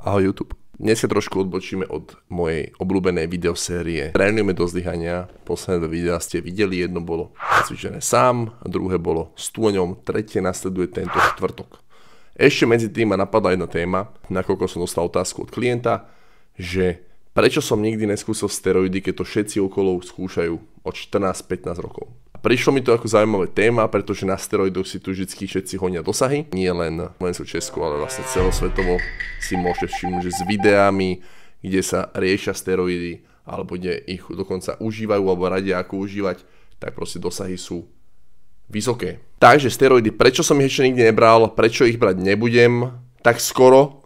Ahoj YouTube. Dnes sa trošku odbočíme od mojej obľúbenej videosérie Trénujeme do zlyhania. Posledné 2 videá ste videli, jedno bolo cvičené sám, druhé bolo s tôňom, tretie nasleduje tento štvrtok. Ešte medzi tým ma napadla jedna téma, nakoľko som dostal otázku od klienta, že prečo som nikdy neskúsil steroidy, keď to všetci okolo skúšajú od 14-15 rokov. Prišlo mi to ako zaujímavá téma, pretože na steroidoch si tu vždy všetci honia dosahy. Nie len v Česku, ale vlastne celosvetovo si môžete všimnúť, že s videami, kde sa riešia steroidy, alebo kde ich dokonca užívajú, alebo radia ako užívať, tak proste dosahy sú vysoké. Takže steroidy, prečo som ich ešte nikdy nebral, prečo ich brať nebudem tak skoro,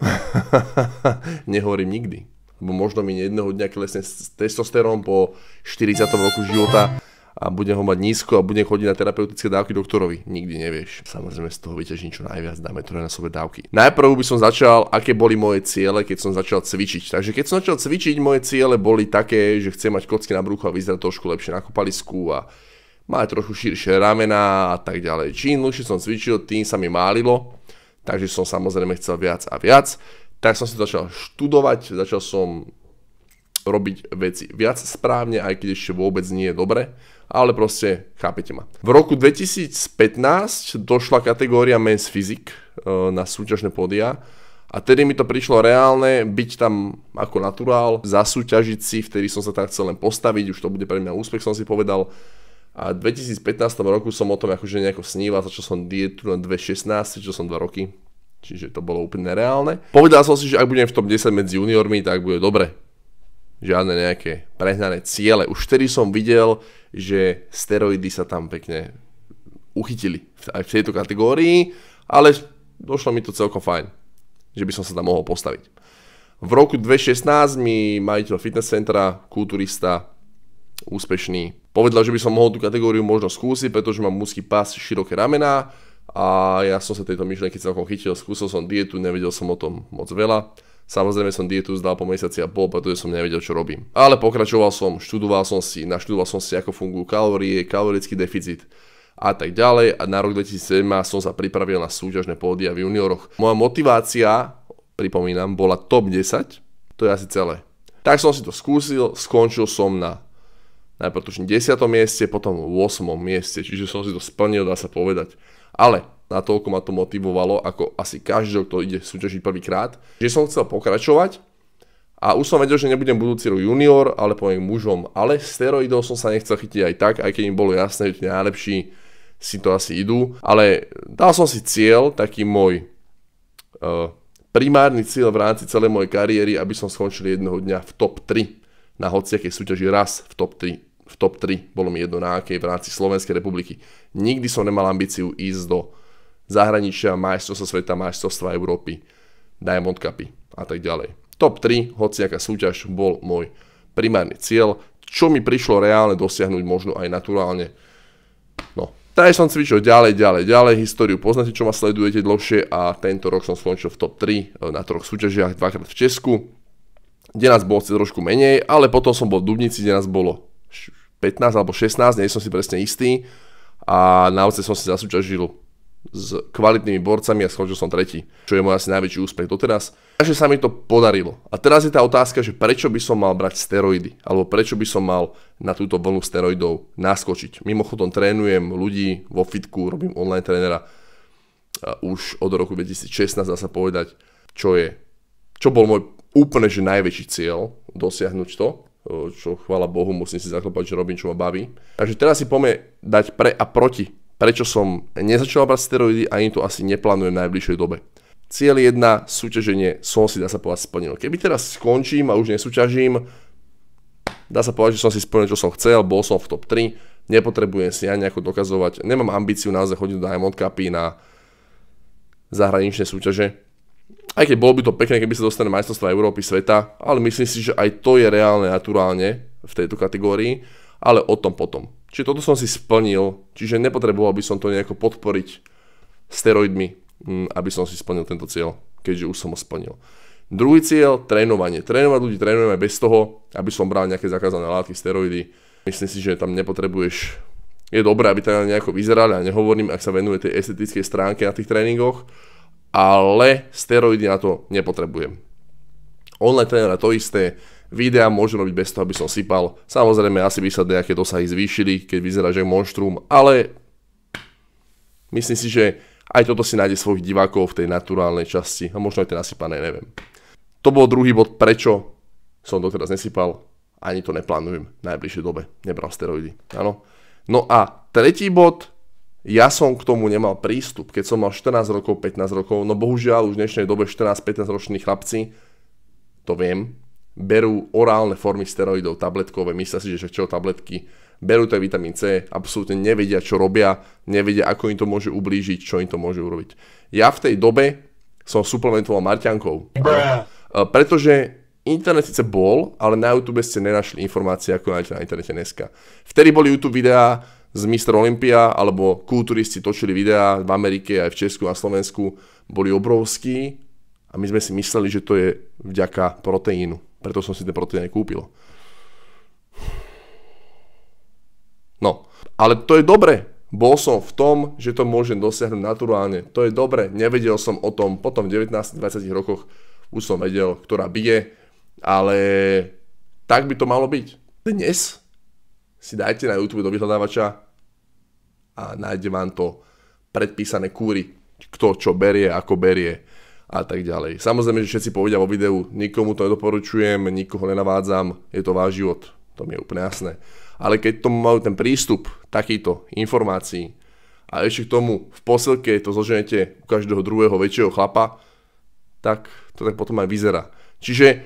nehovorím nikdy. Lebo možno mi jedného dňa klesne testosterón po 40. roku života a budem ho mať nízko a budem chodiť na terapeutické dávky doktorovi. Nikdy nevieš. Samozrejme z toho vyťažím čo najviac, dáme trojnásobné dávky. Najprv by som začal, aké boli moje ciele, keď som začal cvičiť. Takže keď som začal cvičiť, moje ciele boli také, že chcem mať kocky na bruchu a vyzerať trošku lepšie na kopalisku a mať trošku širšie ramená a tak ďalej. Čím dlhšie som cvičil, tým sa mi málilo, takže som samozrejme chcel viac a viac. Tak som si začal študovať, začal som robiť veci viac správne, aj keď ešte vôbec nie je dobre, ale proste chápete ma. V roku 2015 došla kategória Men's Physique na súťažné pódia a tedy mi to prišlo reálne byť tam ako naturál, zasúťažiť si, vtedy som sa tam chcel len postaviť, už to bude pre mňa úspech, som si povedal. A v 2015 roku som o tom akože nejako sníval, začal som dietu na 2.16, čo som 2 roky, čiže to bolo úplne nereálne. Povedal som si, že ak budem v top 10 medzi juniormi, tak bude dobre. Žiadne nejaké prehnané ciele. Už vtedy som videl, že steroidy sa tam pekne uchytili aj v tejto kategórii, ale došlo mi to celkom fajn, že by som sa tam mohol postaviť. V roku 2016 mi majiteľ fitness centra, kulturista, úspešný, povedal, že by som mohol tú kategóriu možno skúsiť, pretože mám mužský pás, široké ramená a ja som sa tejto myšlienky celkom chytil, skúsil som dietu, nevedel som o tom moc veľa. Samozrejme som dietu zdal po mesiaci a pol, pretože som nevedel, čo robím. Ale pokračoval som, naštudoval som si, ako fungujú kalórie, kalorický deficit a tak ďalej. A na rok 2017 som sa pripravil na súťažné pódia v junioroch. Moja motivácia, pripomínam, bola top 10, to je asi celé. Tak som si to skúsil, skončil som na najprv tuším 10. mieste, potom 8. mieste, čiže som si to splnil, dá sa povedať. Ale natoľko ma to motivovalo, ako asi každý, kto ide súťažiť prvýkrát, že som chcel pokračovať a už som vedel, že nebudem budúci rok junior, ale poviem mužom, ale steroidov som sa nechcel chytiť aj tak, aj keď im bolo jasné, že tí najlepší si to asi idú, ale dal som si cieľ, taký môj primárny cieľ v rámci celej mojej kariéry, aby som skončil jedného dňa v top 3 na hociakej súťaži raz v top 3, bolo mi jedno na akej v rámci Slovenskej republiky. Nikdy som nemal ambíciu ísť do zahraničia, majstrovstva sveta, majstrovstva Európy, Diamond Cupy a tak ďalej. Top 3, hociaká súťaž, bol môj primárny cieľ, čo mi prišlo reálne dosiahnuť možno aj naturálne. No, tak som cvičil ďalej, históriu poznáte, čo ma sledujete dlhšie a tento rok som skončil v top 3 na 3 súťažiach, 2-krát v Česku, kde nás bolo trošku menej, ale potom som bol v Dubnici, kde nás bolo 15 alebo 16, nie som si presne istý a naozaj som si zasúťažil s kvalitnými borcami a skončil som tretí, čo je môj asi najväčší úspech doteraz. Takže sa mi to podarilo. A teraz je tá otázka, že prečo by som mal brať steroidy, alebo prečo by som mal na túto vlnu steroidov naskočiť. Mimochodom trénujem ľudí vo fitku, robím online trénera už od roku 2016, dá sa povedať, čo bol môj úplne že najväčší cieľ dosiahnuť to, čo chvála Bohu, musím si zaklopať, že robím, čo ma baví. Takže teraz si poďme dať pre a proti. Prečo som nezačal brať steroidy a ani to asi neplánujem v najbližšej dobe. Cieľ 1, súťaženie, som si, dá sa povedať, splnil. Keby teraz skončím a už nesúťažím, dá sa povedať, že som si splnil, čo som chcel, bol som v top 3, nepotrebujem si ani nejako dokazovať, nemám ambíciu naozaj chodiť do Diamond Cupy na zahraničné súťaže. Aj keď bolo by to pekné, keby sa dostane majstrovstvá Európy, sveta, ale myslím si, že aj to je reálne, naturálne v tejto kategórii, ale o tom potom. Čiže toto som si splnil, čiže nepotreboval by som to nejako podporiť steroidmi, aby som si splnil tento cieľ, keďže už som ho splnil. Druhý cieľ, trénovanie. Trénovať ľudí trénujem aj bez toho, aby som bral nejaké zakázané látky, steroidy. Myslím si, že tam nepotrebuješ. Je dobré, aby tam nejako vyzerali, a nehovorím, ak sa venuje tej estetickej stránke na tých tréningoch, ale steroidy na to nepotrebujem. Online trénera to isté, videa môžem robiť bez toho, aby som sypal. Samozrejme, asi by sa nejaké dosahy zvýšili, keď vyzerá, že monštrum, ale myslím si, že aj toto si nájde svojich divákov v tej naturálnej časti a možno aj tie nasypané, neviem. To bol druhý bod, prečo som doteraz nesypal, ani to neplánujem v najbližšej dobe, nebral steroidy, áno. No a tretí bod, ja som k tomu nemal prístup, keď som mal 14 rokov, 15 rokov, no bohužiaľ už v dnešnej dobe 14-15 roční chlapci, to viem, berú orálne formy steroidov, tabletkové, myslia si, že čo tabletky, berú to vitamín C, absolútne nevedia, čo robia, nevedia, ako im to môže ublížiť, čo im to môže urobiť. Ja v tej dobe som suplementoval Marťankou, pretože internet síce bol, ale na YouTube ste nenašli informácie, ako nájdete na internete dneska. Vtedy boli YouTube videá z Mr. Olympia, alebo kulturisti točili videá v Amerike, aj v Česku a Slovensku, boli obrovskí a my sme si mysleli, že to je vďaka proteínu. Preto som si ten proteín aj kúpil. No, ale to je dobre. Bol som v tom, že to môžem dosiahnuť naturálne. To je dobre. Nevedel som o tom. Potom v 19-20 rokoch už som vedel, ktorá bije. Ale tak by to malo byť. Dnes si dajte na YouTube do vyhľadávača a nájde vám to predpísané kúry, kto čo berie, ako berie a tak ďalej. Samozrejme, že všetci povedia vo videu, nikomu to nedoporučujem, nikoho nenavádzam, je to váš život, to mi je úplne jasné. Ale keď tomu majú ten prístup takýto informácií a ešte k tomu v posilke to zoženete u každého druhého väčšieho chlapa, tak to tak potom aj vyzerá. Čiže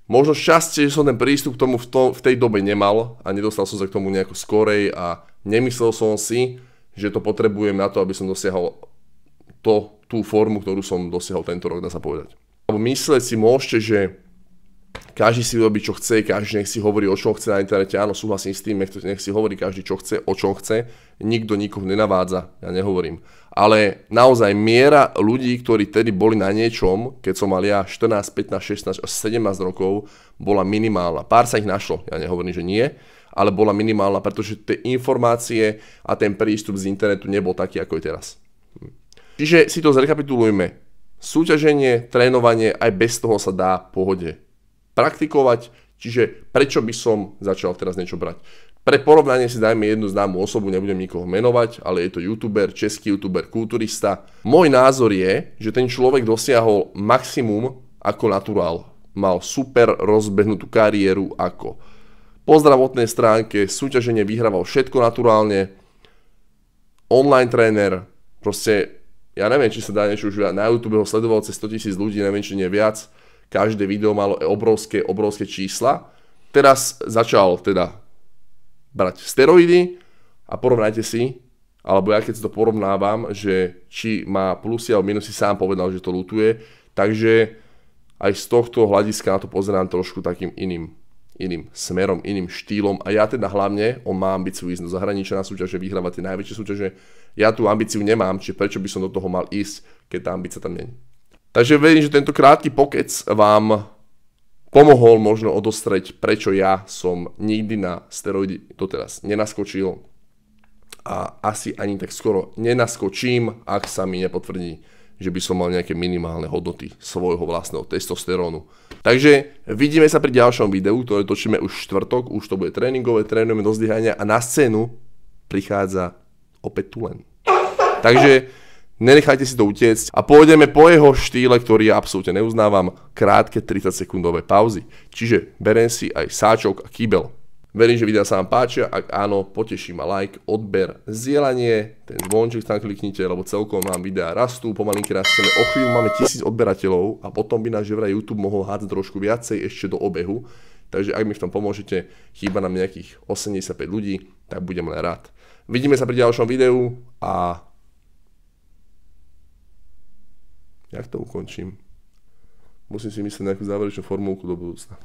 možno šťastie, že som ten prístup k tomu v tej dobe nemal a nedostal som sa k tomu nejako skorej a nemyslel som si, že to potrebujem na to, aby som dosiahol tú formu, ktorú som dosiahol tento rok, dá sa povedať. Alebo mysleť si môžete, že každý si robí, čo chce, každý nech si hovorí, o čom chce na internete. Áno, súhlasím s tým, nech si hovorí každý, čo chce, o čom chce. Nikto nikoho nenavádza, ja nehovorím. Ale naozaj miera ľudí, ktorí tedy boli na niečom, keď som mal ja 14, 15, 16 až 17 rokov, bola minimálna. Pár sa ich našlo, ja nehovorím, že nie, ale bola minimálna, pretože tie informácie a ten prístup z internetu nebol taký, ako je teraz. Čiže si to zrekapitulujme. Súťaženie, trénovanie, aj bez toho sa dá v pohode praktikovať, čiže prečo by som začal teraz niečo brať. Pre porovnanie si dajme jednu známú osobu, nebudem nikoho menovať, ale je to youtuber, český youtuber, kulturista. Môj názor je, že ten človek dosiahol maximum ako naturál. Mal super rozbehnutú kariéru ako po zdravotnej stránke, súťaženie, vyhrával všetko naturálne, online tréner, proste ja neviem, či sa dá niečo už na YouTube ho sledovalo cez 100 000 ľudí, neviem, či nie viac. Každé video malo obrovské čísla. Teraz začal teda brať steroidy a porovnajte si, alebo ja keď si to porovnávam, že či má plusy alebo minusy, sám povedal, že to ľutuje. Takže aj z tohto hľadiska na to pozerám trošku takým iným smerom, iným štýlom. A ja teda hlavne, on má ambíciu ísť do zahraničia na súťaže, vyhrávať tie najväčšie súťaže. Ja tú ambíciu nemám, čiže prečo by som do toho mal ísť, keď tá ambícia tam nie je. Takže verím, že tento krátky pokec vám pomohol možno odostrieť, prečo ja som nikdy na steroidy doteraz nenaskočil a asi ani tak skoro nenaskočím, ak sa mi nepotvrdí, že by som mal nejaké minimálne hodnoty svojho vlastného testosterónu. Takže vidíme sa pri ďalšom videu, ktoré točíme už štvrtok, už to bude tréningové, trénujeme do zdvíhania a na scénu prichádza opäť Tulen. Takže nenechajte si to utiecť a pôjdeme po jeho štýle, ktorý ja absolútne neuznávam, krátke 30-sekundové pauzy. Čiže beriem si aj sáčok a kýbel. Verím, že videa sa vám páčia, ak áno, poteší ma like, odber, zdieľanie, ten zvonček tam kliknite, lebo celkom vám videá rastú, pomalinky rastieme, o chvíľu máme 1000 odberateľov a potom by náš vraj YouTube mohol hádzať trošku viacej ešte do obehu. Takže ak mi v tom pomôžete, chýba nám nejakých 85 ľudí, tak budem len rád. Vidíme sa pri ďalšom videu a jak to ukončím? Musím si myslieť nejakú záverečnú formulku do budúcna.